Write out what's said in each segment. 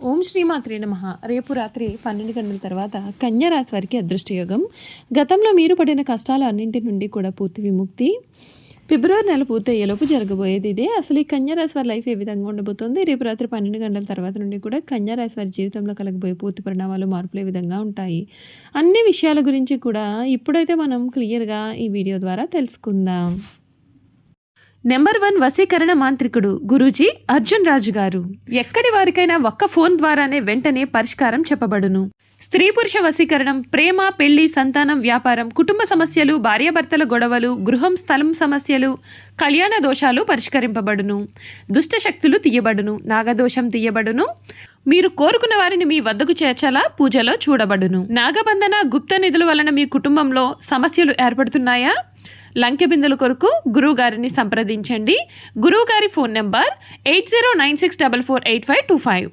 ఓం శ్రీమాత్రే నమః. రేపు రాత్రి 12 గంటల తర్వాత కన్యా రాశి వారికి అదృష్టయోగం. గతంలో మీరు పడిన కష్టాలు అన్నింటి నుండి కూడా పూర్తి విముక్తి. ఫిబ్రవరి నెల పూర్తయ్యేలోపు జరగబోయేది ఇదే. అసలు ఈ కన్యా రాశి వారి లైఫ్ ఏ విధంగా ఉండబోతుంది? రేపు రాత్రి 12 గంటల తర్వాత నుండి కూడా కన్యా రాశి వారి జీవితంలో కలగబోయే పూర్తి పరిణామాలు, మార్పులు ఏ విధంగా ఉంటాయి? అన్ని విషయాల గురించి కూడా ఇప్పుడైతే మనం క్లియర్గా ఈ వీడియో ద్వారా తెలుసుకుందాం. నెంబర్ 1 వశీకరణ మాంత్రికుడు గురూజీ అర్జున్ రాజు గారు. ఎక్కడి వారికైనా ఒక్క ఫోన్ ద్వారానే వెంటనే పరిష్కారం చెప్పబడును. స్త్రీ పురుష వశీకరణం, ప్రేమ, పెళ్లి, సంతానం, వ్యాపారం, కుటుంబ సమస్యలు, భార్యాభర్తల గొడవలు, గృహం, స్థలం సమస్యలు, కళ్యాణ దోషాలు పరిష్కరింపబడును. దుష్ట శక్తులు తీయబడును. నాగదోషం తీయబడును. మీరు కోరుకున్న వారిని మీ వద్దకు చేర్చాలా పూజలో చూడబడును. నాగబంధన, గుప్త నిధుల వలన మీ కుటుంబంలో సమస్యలు ఏర్పడుతున్నాయా? లంకె బిందుల కొరకు గురువు గారిని సంప్రదించండి. గురువు గారి ఫోన్ నెంబర్ 8096448525.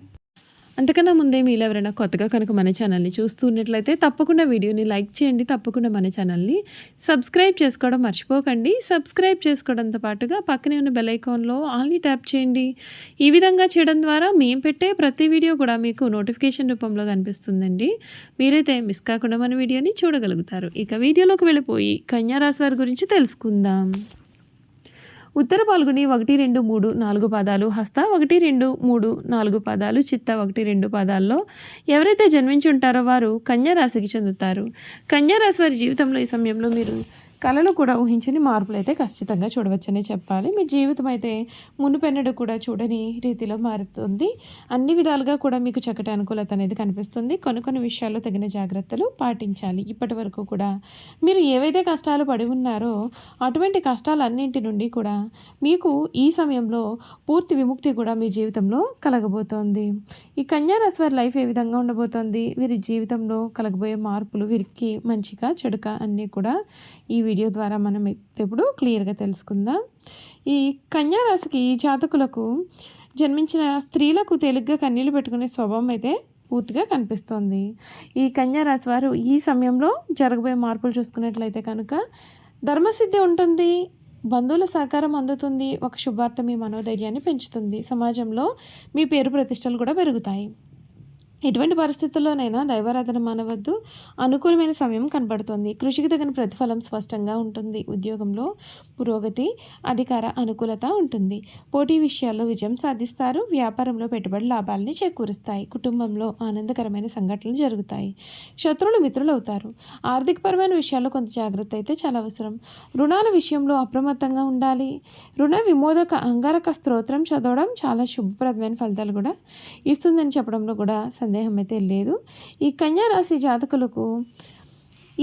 అంతకన్నా ముందే మీరు ఎవరైనా కొత్తగా కనుక మన ఛానల్ని చూస్తున్నట్లయితే తప్పకుండా వీడియోని లైక్ చేయండి. తప్పకుండా మన ఛానల్ని సబ్స్క్రైబ్ చేసుకోవడం మర్చిపోకండి. సబ్స్క్రైబ్ చేసుకోవడంతో పాటుగా పక్కనే ఉన్న బెల్ ఐకాన్లో ఆల్ని ట్యాప్ చేయండి. ఈ విధంగా చేయడం ద్వారా మేము పెట్టే ప్రతి వీడియో కూడా మీకు నోటిఫికేషన్ రూపంలో కనిపిస్తుందండి. మీరైతే మిస్ కాకుండా మన వీడియోని చూడగలుగుతారు. ఇక వీడియోలోకి వెళ్ళిపోయి కన్యా రాశి వారి గురించి తెలుసుకుందాం. ఉత్తర పాల్గొని 1, 2, 3, 4 పాదాలు, హస్త 1, 2, 3, 4 పాదాలు, చిత్త 1, 2 పాదాల్లో ఎవరైతే జన్మించి ఉంటారో వారు కన్యా రాశికి చెందుతారు. కన్యా రాశి వారి జీవితంలో ఈ సమయంలో మీరు కళలు కూడా ఊహించని మార్పులు అయితే ఖచ్చితంగా చూడవచ్చనే చెప్పాలి. మీ జీవితం అయితే మునుపెన్నడు కూడా చూడని రీతిలో మారుతుంది. అన్ని విధాలుగా కూడా మీకు చక్కటి అనుకూలత అనేది కనిపిస్తుంది. కొన్ని విషయాల్లో తగిన జాగ్రత్తలు పాటించాలి. ఇప్పటి వరకు కూడా మీరు ఏవైతే కష్టాలు పడి ఉన్నారో అటువంటి కష్టాలన్నింటి నుండి కూడా మీకు ఈ సమయంలో పూర్తి విముక్తి కూడా మీ జీవితంలో కలగబోతోంది. ఈ కన్యా రాశి వారి లైఫ్ ఏ విధంగా ఉండబోతోంది? వీరి జీవితంలో కలగబోయే మార్పులు, వీరికి మంచిగా చెడుక అన్నీ కూడా ఈ వీడియో ద్వారా మనం ఇప్పుడు క్లియర్గా తెలుసుకుందాం. ఈ కన్యా రాశికి జాతకులకు జన్మించిన స్త్రీలకు తేలిగ్గా కన్నీళ్లు పెట్టుకునే స్వభావం అయితే పూర్తిగా కనిపిస్తోంది. ఈ కన్యా రాశి వారు ఈ సమయంలో జరగబోయే మార్పులు చూసుకున్నట్లయితే కనుక ధర్మసిద్ధి ఉంటుంది. బంధువుల సహకారం అందుతుంది. ఒక శుభార్త మీ మనోధైర్యాన్ని పెంచుతుంది. సమాజంలో మీ పేరు ప్రతిష్టలు కూడా పెరుగుతాయి. ఎటువంటి పరిస్థితుల్లోనైనా దైవారాధన మానవద్దు. అనుకూలమైన సమయం కనబడుతుంది. కృషికి తగిన ప్రతిఫలం స్పష్టంగా ఉంటుంది. ఉద్యోగంలో పురోగతి, అధికార అనుకూలత ఉంటుంది. పోటీ విషయాల్లో విజయం సాధిస్తారు. వ్యాపారంలో పెట్టుబడి లాభాలని చేకూరుస్తాయి. కుటుంబంలో ఆనందకరమైన సంఘటనలు జరుగుతాయి. శత్రువులు మిత్రులు అవుతారు. ఆర్థికపరమైన విషయాల్లో కొంత జాగ్రత్త అయితే చాలా అవసరం. రుణాల విషయంలో అప్రమత్తంగా ఉండాలి. రుణ విమోదక అంగారక స్తోత్రం చదవడం చాలా శుభప్రదమైన ఫలితాలు కూడా ఇస్తుందని చెప్పడంలో కూడా సందేహం అయితే లేదు. ఈ కన్యా రాశి జాతకులకు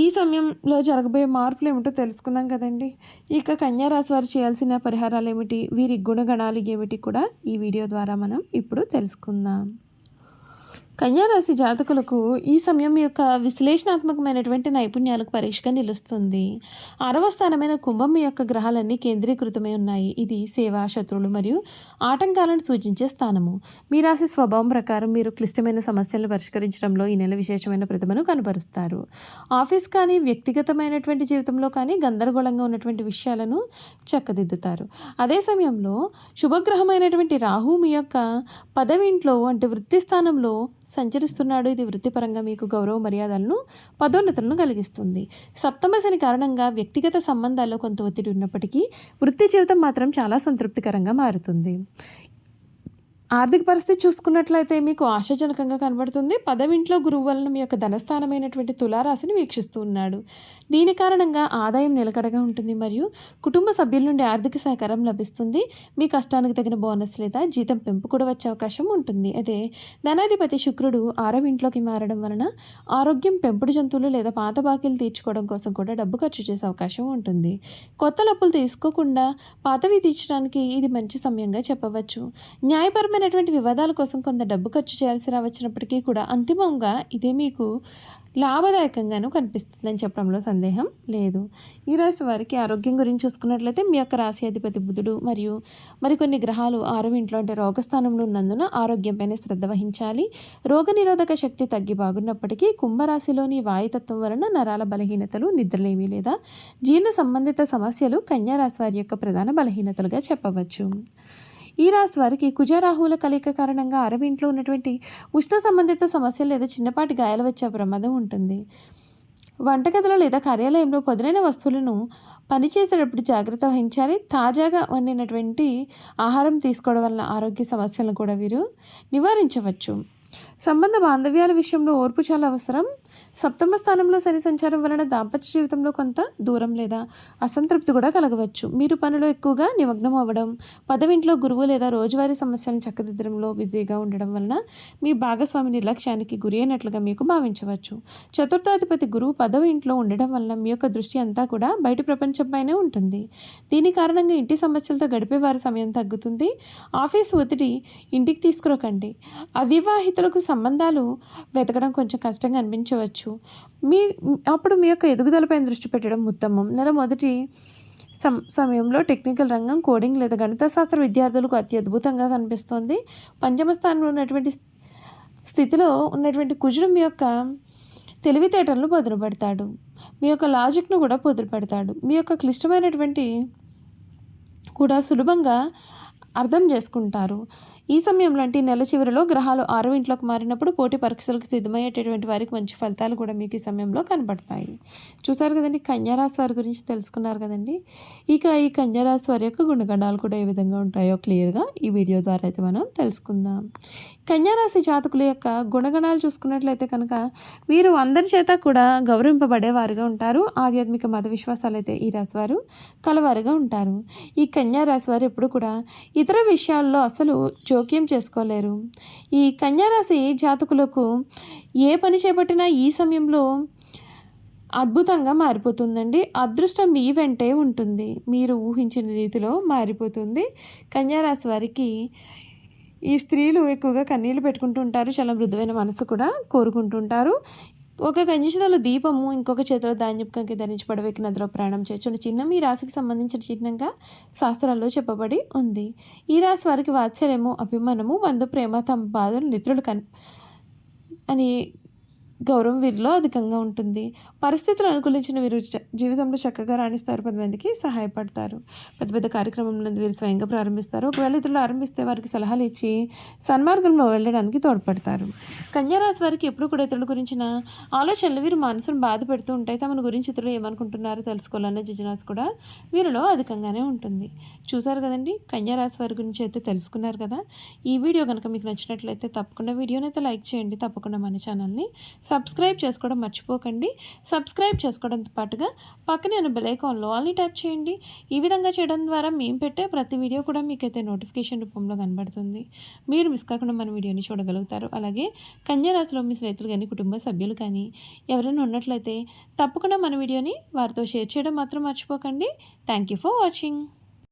ఈ సమయంలో జరగబోయే మార్పులు ఏమిటో తెలుసుకున్నాం కదండి. ఇక కన్యా రాశి వారు చేయాల్సిన పరిహారాలు ఏమిటి, వీరి గుణగణాలు ఏమిటి కూడా ఈ వీడియో ద్వారా మనం ఇప్పుడు తెలుసుకుందాం. కన్యా రాశి జాతకులకు ఈ సమయం యొక్క విశ్లేషణాత్మకమైనటువంటి నైపుణ్యాలకు పరీక్షగా నిలుస్తుంది. 6వ స్థానమైన కుంభం యొక్క గ్రహాలన్నీ కేంద్రీకృతమై ఉన్నాయి. ఇది సేవ, శత్రువులు మరియు ఆటంకాలను సూచించే స్థానము. మీ రాశి స్వభావం ప్రకారం మీరు క్లిష్టమైన సమస్యలను పరిష్కరించడంలో ఈ నెల విశేషమైన ప్రతిభను కనబరుస్తారు. ఆఫీస్ కానీ వ్యక్తిగతమైనటువంటి జీవితంలో కానీ గందరగోళంగా ఉన్నటువంటి విషయాలను చక్కదిద్దుతారు. అదే సమయంలో శుభగ్రహమైనటువంటి రాహు మీ యొక్క పదవింట్లో అంటే వృత్తి స్థానంలో సంచరిస్తున్నాడు. ఇది వృత్తిపరంగా మీకు గౌరవ మర్యాదలను, పదోన్నతులను కలిగిస్తుంది. సప్తమ శని కారణంగా వ్యక్తిగత సంబంధాల్లో కొంత ఒత్తిడి ఉన్నప్పటికీ వృత్తి జీవితం మాత్రం చాలా సంతృప్తికరంగా మారుతుంది. ఆర్థిక పరిస్థితి చూసుకున్నట్లయితే మీకు ఆశాజనకంగా కనబడుతుంది. పదవింట్లో గురువు వలన మీ యొక్క ధనస్థానమైనటువంటి తులారాశిని వీక్షిస్తూ ఉన్నాడు. దీని కారణంగా ఆదాయం నిలకడగా ఉంటుంది మరియు కుటుంబ సభ్యుల నుండి ఆర్థిక సహకారం లభిస్తుంది. మీ కష్టానికి తగిన బోనస్ లేదా జీతం పెంపు కూడా వచ్చే అవకాశం ఉంటుంది. అదే ధనాధిపతి శుక్రుడు 6వ ఇంట్లోకి మారడం వలన ఆరోగ్యం, పెంపుడు జంతువులు లేదా పాత బాకీలు తీర్చుకోవడం కోసం కూడా డబ్బు ఖర్చు చేసే అవకాశం ఉంటుంది. కొత్త అప్పులు తీసుకోకుండా పాతవి తీర్చడానికి ఇది మంచి సమయంగా చెప్పవచ్చు. న్యాయపరమైన వివాదాల కోసం కొంత డబ్బు ఖర్చు చేయాల్సి రావచ్చినప్పటికీ కూడా అంతిమంగా ఇదే మీకు లాభదాయకంగాను కనిపిస్తుందని చెప్పడంలో సందేహం లేదు. ఈ రాశి వారికి ఆరోగ్యం గురించి చూసుకున్నట్లయితే మీ యొక్క రాశి అధిపతి బుధుడు మరియు మరికొన్ని గ్రహాలు 6వ ఇంట్లో అంటే రోగస్థానంలో ఉన్నందున ఆరోగ్యంపైన శ్రద్ధ వహించాలి. రోగనిరోధక శక్తి తగ్గి బాగున్నప్పటికీ కుంభరాశిలోని వాయుతత్వం వలన నరాల బలహీనతలు, నిద్రలేమి లేదా జీర్ణ సంబంధిత సమస్యలు కన్యా రాశి వారి యొక్క ప్రధాన బలహీనతలుగా చెప్పవచ్చు. ఈ రాశి వారికి కుజరాహువుల కలయిక కారణంగా 6వ ఇంట్లో ఉన్నటువంటి ఉష్ణ సంబంధిత సమస్యలు లేదా చిన్నపాటి గాయాలు వచ్చే ప్రమాదం ఉంటుంది. వంటగదిలో లేదా కార్యాలయంలో పదునైన వస్తువులను పనిచేసేటప్పుడు జాగ్రత్త వహించాలి. తాజాగా వండినటువంటి ఆహారం తీసుకోవడం వలన ఆరోగ్య సమస్యలను కూడా వీరు నివారించవచ్చు. సంబంధ బాంధవ్యాల విషయంలో ఓర్పు చాలా అవసరం. సప్తమ స్థానంలో శని సంచారం వలన దాంపత్య జీవితంలో కొంత దూరం లేదా అసంతృప్తి కూడా కలగవచ్చు. మీరు పనిలో ఎక్కువగా నిమగ్నం అవ్వడం, పదవింట్లో గురువు లేదా రోజువారీ సమస్యలను చక్కదిద్దడంలో బిజీగా ఉండడం వలన మీ భాగస్వామి నిర్లక్ష్యానికి గురి అయినట్లుగా మీకు భావించవచ్చు. చతుర్థాధిపతి గురువు 10వ ఇంట్లో ఉండడం వలన మీ యొక్క దృష్టి అంతా కూడా బయటి ప్రపంచంపైనే ఉంటుంది. దీని కారణంగా ఇంటి సమస్యలతో గడిపే వారి సమయం తగ్గుతుంది. ఆఫీసు ఒత్తిడి ఇంటికి తీసుకురాకండి. అవివాహితులకు సంబంధాలు వెతకడం కొంచెం కష్టంగా అనిపించవచ్చు. అప్పుడు మీ యొక్క ఎదుగుదలపై దృష్టి పెట్టడం ఉత్తమం. నెల మొదటి సమయంలో టెక్నికల్ రంగం, కోడింగ్ లేదా గణిత శాస్త్ర విద్యార్థులకు అత్యద్భుతంగా కనిపిస్తోంది. పంచమ స్థానంలో ఉన్నటువంటి స్థితిలో ఉన్నటువంటి కుజుడు మీ యొక్క తెలివితేటలను పొదురుపెడతాడు. మీ యొక్క లాజిక్ను కూడా పొదురుపెడతాడు. మీ యొక్క క్లిష్టమైనటువంటి కూడా సులభంగా అర్థం చేసుకుంటారు. ఈ సమయంలో అంటే నెల చివరిలో గ్రహాలు 6వ ఇంట్లోకి మారినప్పుడు పోటీ పరీక్షలకు సిద్ధమయ్యేటటువంటి వారికి మంచి ఫలితాలు కూడా మీకు ఈ సమయంలో కనపడతాయి. చూసారు కదండి, కన్యారాశి వారి గురించి తెలుసుకున్నారు కదండి. ఇక ఈ కన్యారాశి వారి యొక్క గుణగణాలు కూడా ఏ విధంగా ఉంటాయో క్లియర్గా ఈ వీడియో ద్వారా అయితే మనం తెలుసుకుందాం. కన్యారాశి జాతకుల యొక్క గుణగణాలు చూసుకున్నట్లయితే కనుక వీరు అందరి చేత కూడా గౌరవింపబడేవారుగా ఉంటారు. ఆధ్యాత్మిక మత విశ్వాసాలు అయితే ఈ రాశి వారు కలవారుగా ఉంటారు. ఈ కన్యారాశి వారు ఎప్పుడు కూడా ఇతర విషయాల్లో అసలు జోక్యం చేసుకోలేరు. ఈ కన్యారాశి జాతకులకు ఏ పని చేపట్టినా ఈ సమయంలో అద్భుతంగా మారిపోతుందండి. అదృష్టం మీ వెంటే ఉంటుంది. మీరు ఊహించిన రీతిలో మారిపోతుంది. కన్యారాశి వారికి ఈ స్త్రీలు ఎక్కువగా కన్నీళ్లు పెట్టుకుంటూ ఉంటారు. చాలా మృదువైన మనసు కూడా కోరుకుంటుంటారు. ఒక కంచెలో దీపము, ఇంకొక చేతిలో ధాన్యపు కంకి ధరించి పడవెక్కి నదిలో ప్రయాణం చేయొచ్చు చిహ్నం ఈ రాశికి సంబంధించిన చిహ్నంగా శాస్త్రాల్లో చెప్పబడి ఉంది. ఈ రాశి వారికి వాత్సల్యము, అభిమానము, బంధు ప్రేమ, తమ బాధలు నిద్రలు అని గౌరవం వీరిలో అధికంగా ఉంటుంది. పరిస్థితులు అనుకూలించిన వీరు జీవితంలో చక్కగా రాణిస్తారు. 10 మందికి సహాయపడతారు. పెద్ద పెద్ద కార్యక్రమంలో వీరు స్వయంగా ప్రారంభిస్తారు. ఒకవేళ ఇతరులు ఆరంభిస్తే వారికి సలహాలు ఇచ్చి సన్మార్గంలో వెళ్ళడానికి తోడ్పడతారు. కన్యారాశి వారికి ఎప్పుడు కూడా ఇతరుల గురించిన ఆలోచనలు వీరు మనసును బాధ పెడుతూ ఉంటాయి. తమను గురించి ఇతరులు ఏమనుకుంటున్నారో తెలుసుకోవాలన్న జిజ్ఞాస కూడా వీరిలో అధికంగానే ఉంటుంది. చూసారు కదండి, కన్యారాశి వారి గురించి అయితే తెలుసుకున్నారు కదా. ఈ వీడియో కనుక మీకు నచ్చినట్లయితే తప్పకుండా వీడియోని అయితే లైక్ చేయండి. తప్పకుండా మన ఛానల్ని సబ్స్క్రైబ్ చేసుకోవడం మర్చిపోకండి. సబ్స్క్రైబ్ చేసుకోవడంతో పాటుగా పక్కనే ఉన్న బెల్ ఐకాన్లో ఆల్ని ట్యాప్ చేయండి. ఈ విధంగా చేయడం ద్వారా మేము పెట్టే ప్రతి వీడియో కూడా మీకైతే నోటిఫికేషన్ రూపంలో కనబడుతుంది. మీరు మిస్ కాకుండా మన వీడియోని చూడగలుగుతారు. అలాగే కన్యారాశిలో మీ స్నేహితులు కానీ, కుటుంబ సభ్యులు కానీ ఎవరైనా ఉన్నట్లయితే తప్పకుండా మన వీడియోని వారితో షేర్ చేయడం మాత్రం మర్చిపోకండి. Thank you for watching.